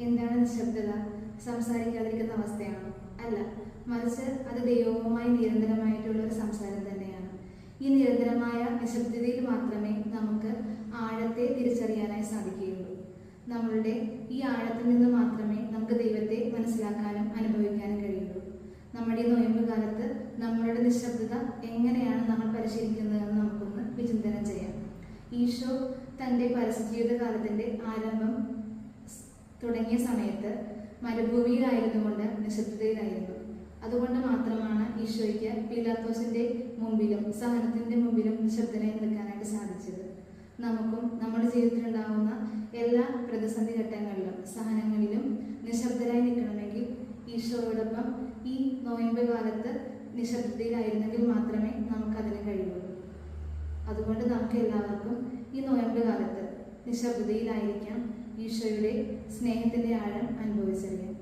എന്താണ് നിശബ്ദത? സംസാരിക്കാതിരിക്കുന്ന അവസ്ഥയാണോ? അല്ല, മറിച്ച് അത് ദൈവവുമായി നിരന്തരമായിട്ടുള്ള ഒരു സംസാരം തന്നെയാണ്. ഈ നിരന്തരമായ നിശബ്ദതയിൽ മാത്രമേ നമുക്ക് ആഴത്തെ തിരിച്ചറിയാനായി സാധിക്കുകയുള്ളൂ. നമ്മളുടെ ഈ ആഴത്തിൽ നിന്ന് മാത്രമേ നമുക്ക് ദൈവത്തെ മനസ്സിലാക്കാനും അനുഭവിക്കാനും കഴിയുള്ളൂ. നമ്മുടെ ഈ നൊയമ്പ് കാലത്ത് നമ്മളുടെ നിശബ്ദത എങ്ങനെയാണ് നമ്മൾ പരിശീലിക്കുന്നതെന്ന് നമുക്കൊന്ന് വിചിന്തനം ചെയ്യാം. ഈശോ തൻ്റെ പരസ്യജീവിത കാലത്തിൻ്റെ ആരംഭം തുടങ്ങിയ സമയത്ത് മരുഭൂമിയിലായിരുന്നുകൊണ്ട് നിശബ്ദതയിലായിരുന്നു. അതുകൊണ്ട് മാത്രമാണ് ഈശോയ്ക്ക് പീലാത്തോസിന്റെ മുമ്പിലും സഹനത്തിന്റെ മുമ്പിലും നിശബ്ദനായി നിൽക്കാനായിട്ട് സാധിച്ചത്. നമുക്കും നമ്മുടെ ജീവിതത്തിലുണ്ടാകുന്ന എല്ലാ പ്രതിസന്ധി ഘട്ടങ്ങളിലും സഹനങ്ങളിലും നിശബ്ദരായി നിൽക്കണമെങ്കിൽ ഈശോയോടൊപ്പം ഈ നോയമ്പ് കാലത്ത് നിശബ്ദതയിലായിരുന്നെങ്കിൽ മാത്രമേ നമുക്കതിന് കഴിയുള്ളൂ. അതുകൊണ്ട് നമുക്ക് എല്ലാവർക്കും ഈ നോയമ്പ് കാലത്ത് നിശബ്ദതയിലായിരിക്കാം ഈശോയുടെ സ്നേഹത്തിന്റെ ആഴം അനുഭവിച്ചറിയാം.